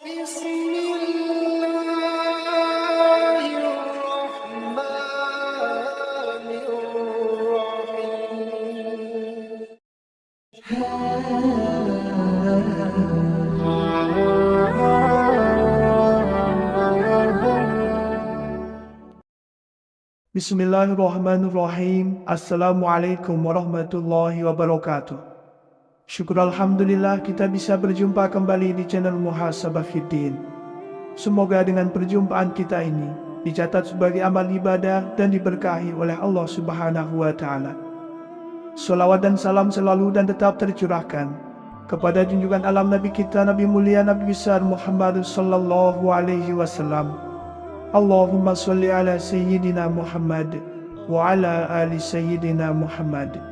Bismillahirrahmanirrahim. Bismillahirrahmanirrahim. Assalamualaikum warahmatullahi wabarakatuh. Syukur Alhamdulillah kita bisa berjumpa kembali di channel Muhasabah Fiddin. Semoga dengan perjumpaan kita ini dicatat sebagai amal ibadah dan diberkahi oleh Allah Subhanahu wa Ta'ala. Salawat dan salam selalu dan tetap tercurahkan kepada junjungan alam Nabi kita, Nabi mulia, Nabi besar Muhammad sallallahu alaihi wasallam. Allahumma salli ala Sayyidina Muhammad wa ala ali Sayyidina Muhammad.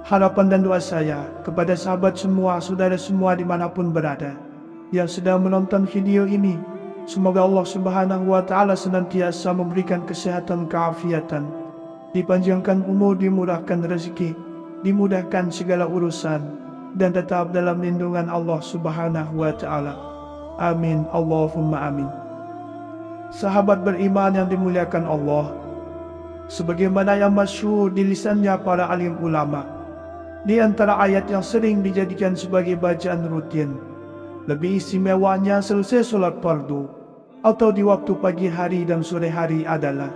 Harapan dan doa saya kepada sahabat semua, saudara semua dimanapun berada yang sedang menonton video ini, semoga Allah Subhanahu wa Ta'ala senantiasa memberikan kesehatan, keafiatan, dipanjangkan umur, dimurahkan rezeki, dimudahkan segala urusan, dan tetap dalam lindungan Allah Subhanahu wa Ta'ala. Amin, Allahumma amin. Sahabat beriman yang dimuliakan Allah, sebagaimana yang masyhur di lisannya para alim ulama, di antara ayat yang sering dijadikan sebagai bacaan rutin, lebih istimewanya selesai sholat fardu atau di waktu pagi hari dan sore hari adalah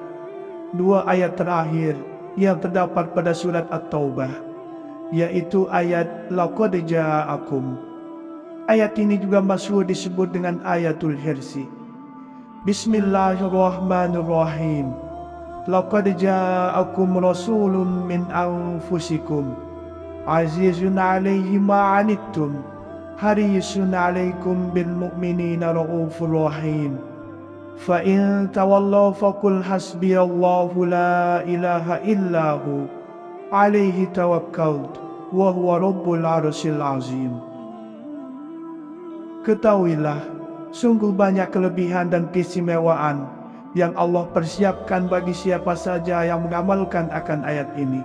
dua ayat terakhir yang terdapat pada surat At-Taubah, yaitu ayat Laqad Ja'akum. Ayat ini juga masyhur disebut dengan ayatul hirsi. Bismillahirrahmanirrahim. Laqad ja'akum rasulun min anfusikum azizun 'alaihi ma 'anittum harisun 'alaikum bil mu'minina raufur rahim. Fa in tawallaw faqul hasbiyallahu la ilaha illahu 'alaihi tawakkaltu wa huwa rabbul 'arsyil 'azim. Ketahuilah, sungguh banyak kelebihan dan keistimewaan yang Allah persiapkan bagi siapa saja yang mengamalkan akan ayat ini.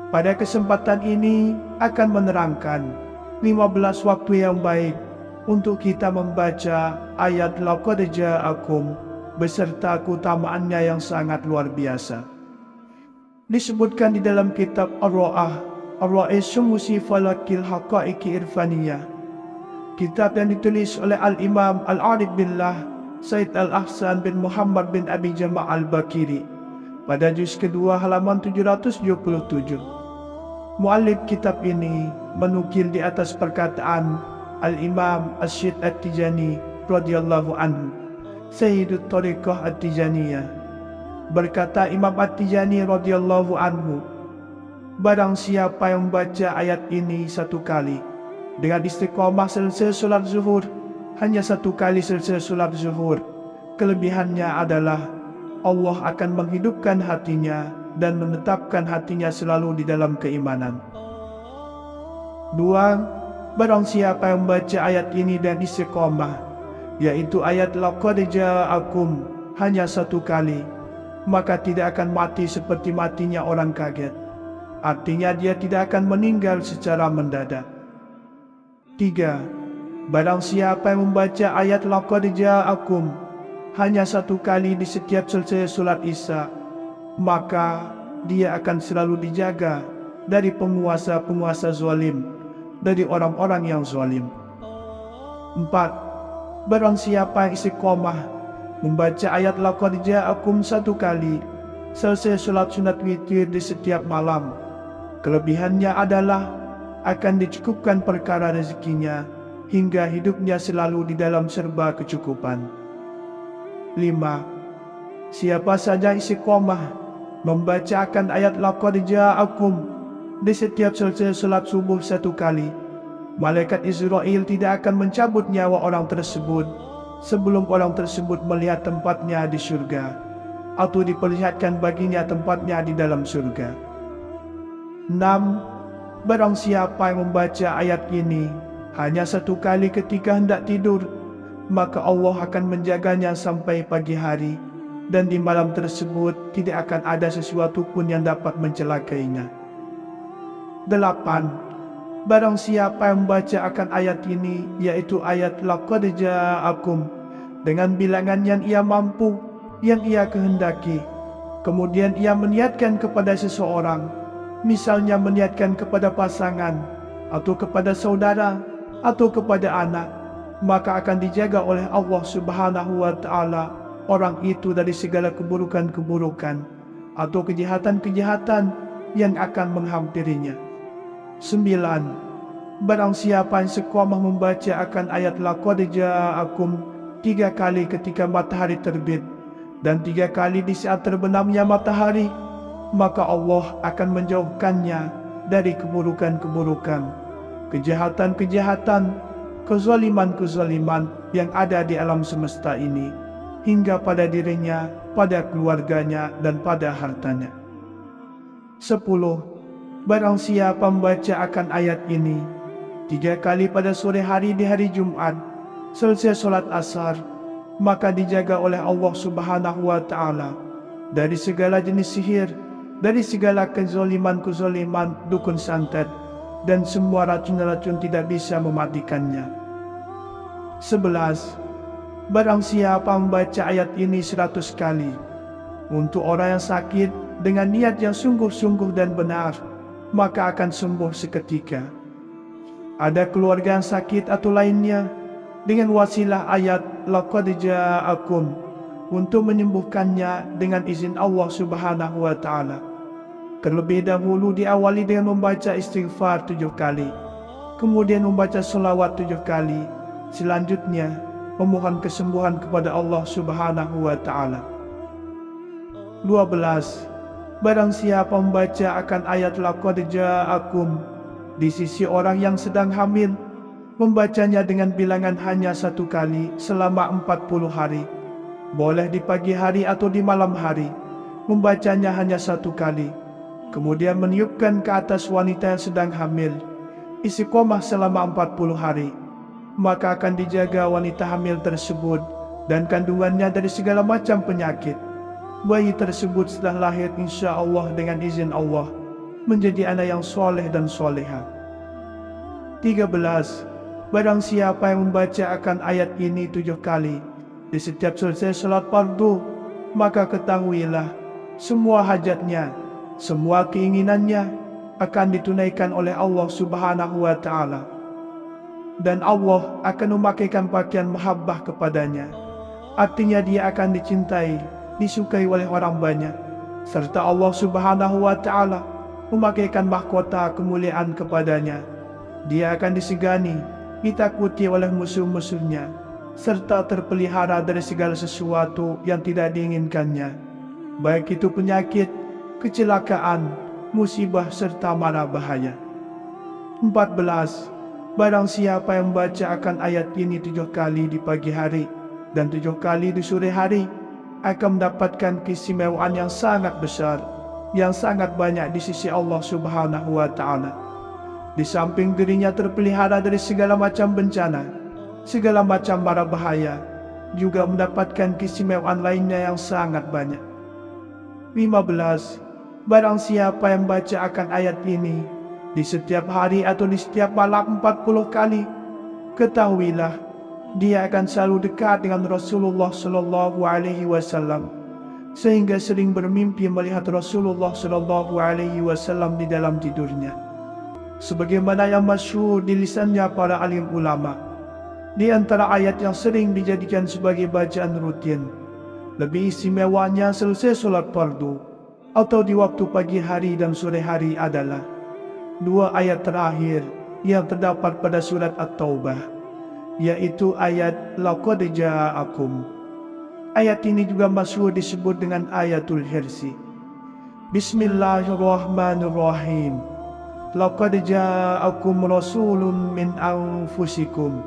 Pada kesempatan ini akan menerangkan 15 waktu yang baik untuk kita membaca ayat Laqad Ja'akum beserta keutamaannya yang sangat luar biasa. Disebutkan di dalam kitab Ar-Ra'ah, Ar-Ra'isum Falakil Haqa'iqi Irfaniyah, kitab yang ditulis oleh Al-Imam Al-Arif Billah Said Al-Ahsan bin Muhammad bin Abi Jama' Al-Bakiri, pada juz kedua halaman 777. Muallif kitab ini menukil di atas perkataan Al-Imam Asyid At-Tijani radhiyallahu anhu, Sayyidut Tariqah At-Tijaniyah. Berkata Imam At-Tijani radhiyallahu anhu, barang siapa yang membaca ayat ini satu kali dengan istiqomah selesai solat zuhur, hanya satu kali selesai solat zuhur, kelebihannya adalah Allah akan menghidupkan hatinya dan menetapkan hatinya selalu di dalam keimanan. 2. Barang siapa yang membaca ayat ini dan istiqomah, yaitu ayat Laqad Ja'akum, hanya satu kali, maka tidak akan mati seperti matinya orang kaget. Artinya dia tidak akan meninggal secara mendadak. 3. Barang siapa yang membaca ayat Laqad Ja'akum hanya satu kali di setiap selesai solat Isya, maka dia akan selalu dijaga dari penguasa-penguasa zalim, dari orang-orang yang zalim. 4. Barang siapa yang istiqomah membaca ayat Laqad Ja'akum satu kali selesai solat sunat witir di setiap malam, kelebihannya adalah akan dicukupkan perkara rezekinya hingga hidupnya selalu di dalam serba kecukupan. 5. Siapa saja istiqomah membacakan ayat Laqad Ja'akum di setiap selesai salat subuh satu kali, malaikat Israel tidak akan mencabut nyawa orang tersebut sebelum orang tersebut melihat tempatnya di surga atau diperlihatkan baginya tempatnya di dalam surga. 6. Barang siapa yang membaca ayat ini hanya satu kali ketika hendak tidur, maka Allah akan menjaganya sampai pagi hari, dan di malam tersebut tidak akan ada sesuatu pun yang dapat mencelakainya. 8. Barang siapa yang membaca akan ayat ini, yaitu ayat laqad ja'akum, dengan bilangan yang ia mampu, yang ia kehendaki, kemudian ia meniatkan kepada seseorang, misalnya meniatkan kepada pasangan, atau kepada saudara, atau kepada anak, maka akan dijaga oleh Allah Subhanahu wa Ta'ala orang itu dari segala keburukan-keburukan atau kejahatan-kejahatan yang akan menghampirinya. 9. Barang siapa yang seqamah membaca akan ayat laqad ja'akum 3 kali ketika matahari terbit dan 3 kali di saat terbenamnya matahari, maka Allah akan menjauhkannya dari keburukan-keburukan, kejahatan-kejahatan, kezaliman-kezaliman yang ada di alam semesta ini, hingga pada dirinya, pada keluarganya, dan pada hartanya. 10. Barang siapa membaca akan ayat ini 3 kali pada sore hari di hari Jumat, selesai solat asar, maka dijaga oleh Allah Subhanahu wa Ta'ala dari segala jenis sihir, dari segala kezaliman-kezaliman dukun santet, dan semua racun-racun tidak bisa mematikannya. 11. Barang siapa membaca ayat ini 100 kali untuk orang yang sakit dengan niat yang sungguh-sungguh dan benar, maka akan sembuh seketika. Ada keluarga yang sakit atau lainnya, dengan wasilah ayat laqad ja'akum untuk menyembuhkannya dengan izin Allah Subhanahu wa Ta'ala. Terlebih dahulu diawali dengan membaca istighfar 7 kali, kemudian membaca selawat 7 kali, selanjutnya memohon kesembuhan kepada Allah Subhanahu wa Ta'ala. 12. Barang siapa membaca akan ayat laqad ja'akum di sisi orang yang sedang hamil, membacanya dengan bilangan hanya 1 kali selama 40 hari, boleh di pagi hari atau di malam hari, membacanya hanya 1 kali, kemudian meniupkan ke atas wanita yang sedang hamil, istiqomah selama 40 hari, maka akan dijaga wanita hamil tersebut dan kandungannya dari segala macam penyakit. Bayi tersebut setelah lahir insya Allah dengan izin Allah menjadi anak yang soleh dan soleha. 13. Barang siapa yang membaca akan ayat ini 7 kali di setiap selesai salat fardu, maka ketahuilah semua hajatnya, semua keinginannya akan ditunaikan oleh Allah Subhanahu wa Ta'ala, dan Allah akan memakaikan pakaian mahabbah kepadanya. Artinya dia akan dicintai, disukai oleh orang banyak, serta Allah Subhanahu wa Ta'ala memakaikan mahkota kemuliaan kepadanya. Dia akan disegani, ditakuti oleh musuh-musuhnya, serta terpelihara dari segala sesuatu yang tidak diinginkannya, baik itu penyakit, kecelakaan, musibah, serta mara bahaya. 14. Barang siapa yang membaca akan ayat ini 7 kali di pagi hari dan 7 kali di sore hari, akan mendapatkan keistimewaan yang sangat besar, yang sangat banyak di sisi Allah Subhanahu wa Ta'ala. Di samping dirinya terpelihara dari segala macam bencana, segala macam mara bahaya, juga mendapatkan keistimewaan lainnya yang sangat banyak. 15. Barang siapa yang baca akan ayat ini di setiap hari atau di setiap malam 40 kali, ketahuilah dia akan selalu dekat dengan Rasulullah Sallallahu Alaihi Wasallam, sehingga sering bermimpi melihat Rasulullah Sallallahu Alaihi Wasallam di dalam tidurnya. Sebagaimana yang masyhur di lisannya para alim ulama, di antara ayat yang sering dijadikan sebagai bacaan rutin, lebih istimewanya selesai solat fardu atau di waktu pagi hari dan sore hari adalah 2 ayat terakhir yang terdapat pada surat At-Taubah, yaitu ayat laqad ja'akum. Ayat ini juga masyhur disebut dengan ayatul hirsi. Bismillahirrahmanirrahim. Laqad ja'akum rasulun min anfusikum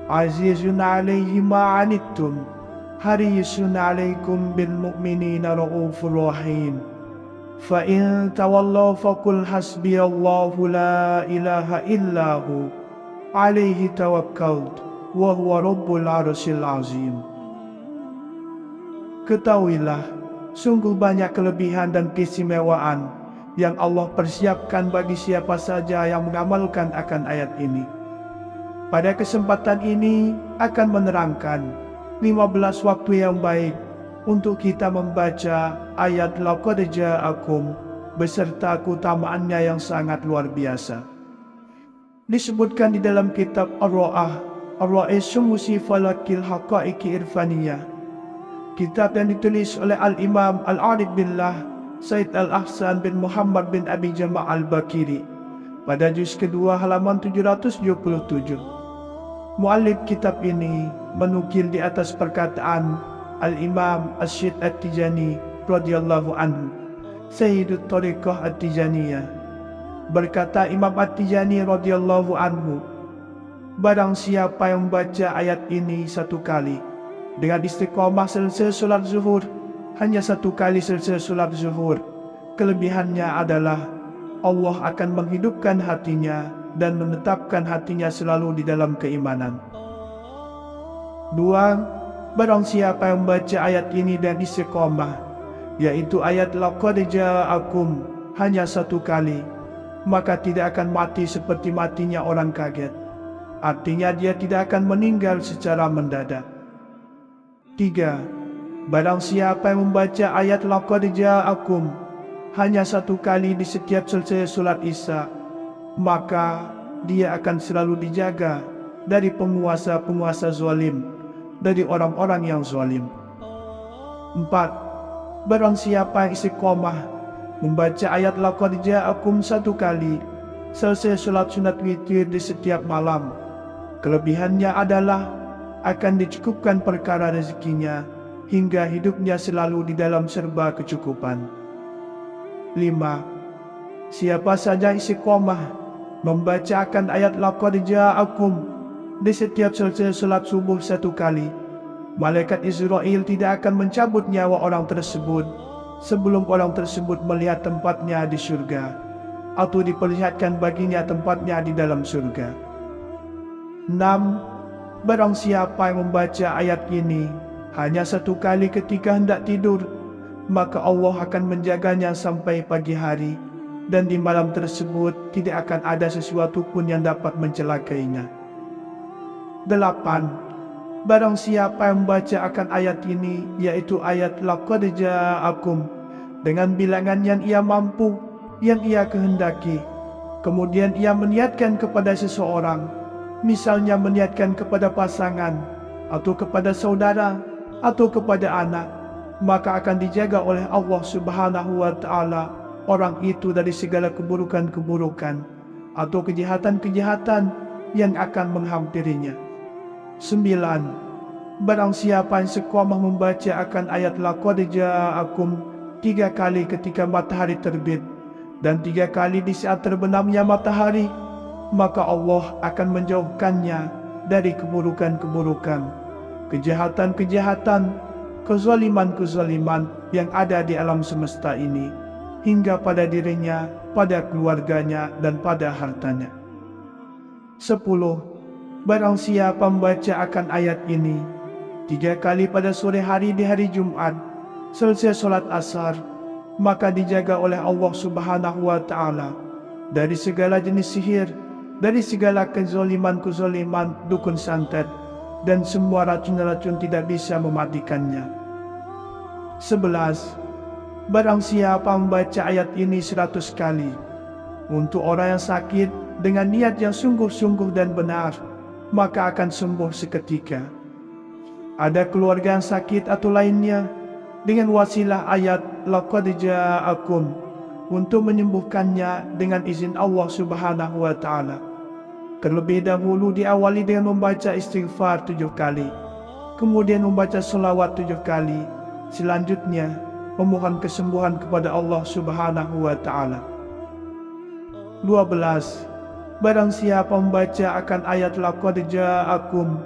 azizun 'alaihi ma 'anittum harisun 'alaikum bil mu'minina raufur rahim. Fa in tawallaw faqul hasbiyallahu la ilaha illahu alaihi tawakkaltu wa huwa rabbul arsyil azim. Ketahuilah, sungguh banyak kelebihan dan keistimewaan yang Allah persiapkan bagi siapa saja yang mengamalkan akan ayat ini. Pada kesempatan ini akan menerangkan 15 waktu yang baik untuk kita membaca ayat Laqad Ja'akum beserta keutamaannya yang sangat luar biasa. Disebutkan di dalam kitab Ar-Ra'is Falakil Haqa'iqi Irfaniyah, kitab yang ditulis oleh Al-Imam Al-Arif Billah Said Al-Ahsan bin Muhammad bin Abi Jama' Al-Bakiri pada juz kedua halaman 777. Muallif kitab ini menukil di atas perkataan Al-Imam Asyid At-Tijani radhiyallahu anhu, Sayyidut Tariqah At-Tijaniyah. Berkata Imam At-Tijani radhiyallahu anhu, barang siapa yang membaca ayat ini satu kali dengan istiqamah selesai solat zuhur, hanya satu kali selesai solat zuhur, kelebihannya adalah Allah akan menghidupkan hatinya dan menetapkan hatinya selalu di dalam keimanan. 2. Barang siapa yang membaca ayat ini dan istiqamah, yaitu ayat Laqad Ja'akum, hanya satu kali, maka tidak akan mati seperti matinya orang kaget. Artinya dia tidak akan meninggal secara mendadak. 3. Barang siapa yang membaca ayat Laqad Ja'akum hanya satu kali di setiap selesai solat Isya, maka dia akan selalu dijaga dari penguasa-penguasa zalim, dari orang-orang yang zalim. 4. Barang siapa yang istiqomah membaca ayat Laqad Ja'akum satu kali selesai solat sunat witir di setiap malam, kelebihannya adalah akan dicukupkan perkara rezekinya hingga hidupnya selalu di dalam serba kecukupan. 5. Siapa saja istiqomah membacakan ayat Laqad Ja'akum di setiap selesai salat subuh satu kali, malaikat Israel tidak akan mencabut nyawa orang tersebut sebelum orang tersebut melihat tempatnya di surga atau diperlihatkan baginya tempatnya di dalam surga. 6. Barang siapa yang membaca ayat ini hanya satu kali ketika hendak tidur, maka Allah akan menjaganya sampai pagi hari, dan di malam tersebut tidak akan ada sesuatu pun yang dapat mencelakainya. 8. Barang siapa yang membaca akan ayat ini, yaitu ayat Laqad Ja'akum, dengan bilangan yang ia mampu, yang ia kehendaki, kemudian ia meniatkan kepada seseorang, misalnya meniatkan kepada pasangan, atau kepada saudara, atau kepada anak, maka akan dijaga oleh Allah Subhanahu wa Ta'ala orang itu dari segala keburukan-keburukan atau kejahatan-kejahatan yang akan menghampirinya. 9. Barang siapa yang istiqamah membaca akan ayat Laqad Ja'akum 3 kali ketika matahari terbit dan 3 kali di saat terbenamnya matahari, maka Allah akan menjauhkannya dari keburukan-keburukan, kejahatan-kejahatan, kezaliman-kezaliman yang ada di alam semesta ini, hingga pada dirinya, pada keluarganya, dan pada hartanya. 10. Barang siapa membaca akan ayat ini 3 kali pada sore hari di hari Jumat, selesai solat asar, maka dijaga oleh Allah Subhanahu wa Ta'ala dari segala jenis sihir, dari segala kezaliman-kezaliman dukun santet, dan semua racun-racun tidak bisa mematikannya. 11. Barang siapa membaca ayat ini 100 kali untuk orang yang sakit dengan niat yang sungguh-sungguh dan benar, maka akan sembuh seketika. Ada keluarga yang sakit atau lainnya, dengan wasilah ayat Laqad Ja'akum untuk menyembuhkannya dengan izin Allah Subhanahu wa Ta'ala. Terlebih dahulu diawali dengan membaca istighfar 7 kali, kemudian membaca selawat 7 kali, selanjutnya memohon kesembuhan kepada Allah Subhanahu wa Ta'ala. 12. Barang siapa membaca akan ayat Laqad Ja'akum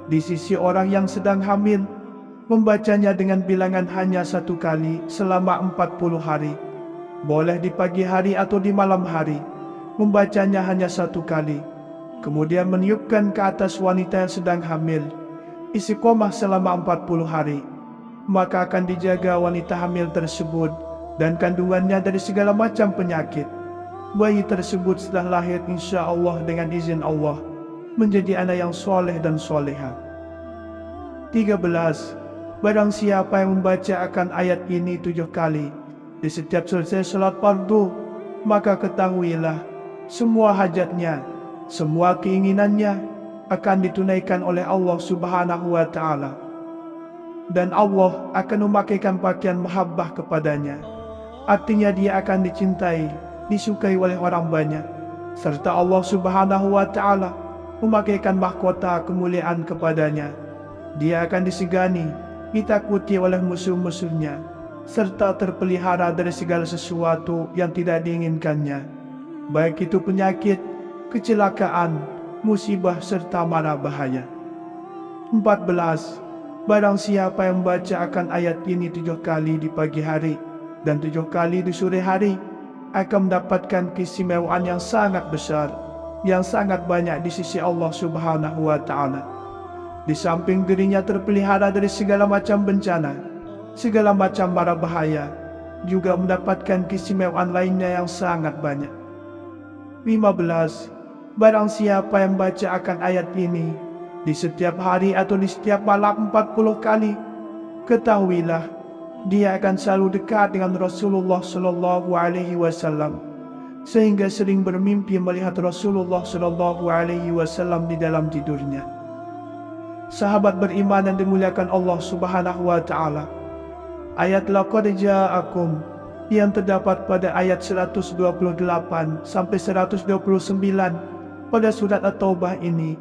di sisi orang yang sedang hamil, membacanya dengan bilangan hanya 1 kali selama 40 hari, boleh di pagi hari atau di malam hari, membacanya hanya 1 kali, kemudian meniupkan ke atas wanita yang sedang hamil, istiqomah selama 40 hari, maka akan dijaga wanita hamil tersebut dan kandungannya dari segala macam penyakit. Bayi tersebut setelah lahir insya Allah dengan izin Allah menjadi anak yang soleh dan soleha. 13. Barang siapa yang membaca akan ayat ini 7 kali di setiap selesai salat fardu, maka ketahuilah semua hajatnya, semua keinginannya akan ditunaikan oleh Allah Subhanahu wa Ta'ala, dan Allah akan memakaikan pakaian mahabbah kepadanya. Artinya dia akan dicintai, disukai oleh orang banyak, serta Allah Subhanahu wa Ta'ala memakaikan mahkota kemuliaan kepadanya. Dia akan disegani, ditakuti oleh musuh-musuhnya, serta terpelihara dari segala sesuatu yang tidak diinginkannya, baik itu penyakit, kecelakaan, musibah, serta mara bahaya. 14. Barang siapa yang membaca akan ayat ini 7 kali di pagi hari dan 7 kali di sore hari, akan mendapatkan keistimewaan yang sangat besar, yang sangat banyak di sisi Allah Subhanahu wa Ta'ala. Di samping dirinya terpelihara dari segala macam bencana, segala macam mara bahaya, juga mendapatkan keistimewaan lainnya yang sangat banyak. 15. Barang siapa yang baca akan ayat ini di setiap hari atau di setiap malam 40 kali, ketahuilah dia akan selalu dekat dengan Rasulullah Sallallahu Alaihi Wasallam, sehingga sering bermimpi melihat Rasulullah Sallallahu Alaihi Wasallam di dalam tidurnya. Sahabat beriman yang dimuliakan Allah Subhanahu wa Ta'ala, ayat laqad ja'akum yang terdapat pada ayat 128 sampai 129 pada surat At-Taubah ini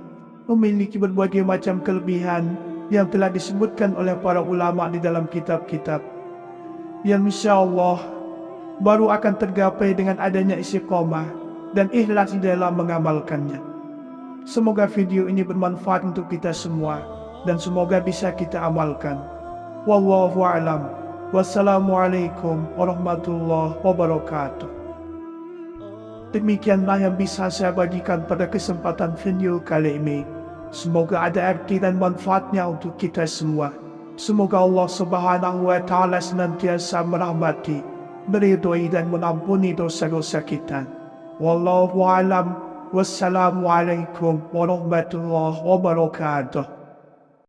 memiliki berbagai macam kelebihan yang telah disebutkan oleh para ulama di dalam kitab-kitab, yang insya Allah baru akan tergapai dengan adanya istiqomah dan ikhlas di dalam mengamalkannya. Semoga video ini bermanfaat untuk kita semua dan semoga bisa kita amalkan. Wallahu a'lam. Wassalamualaikum warahmatullahi wabarakatuh. Demikianlah yang bisa saya bagikan pada kesempatan video kali ini. Semoga ada arti dan manfaatnya untuk kita semua. Semoga Allah Subhanahu wa Ta'ala senantiasa merahmati, meridhoi dan mengampuni dosa-dosa kita. Wallahu a'lam. Wassalamualaikum warahmatullahi wabarakatuh.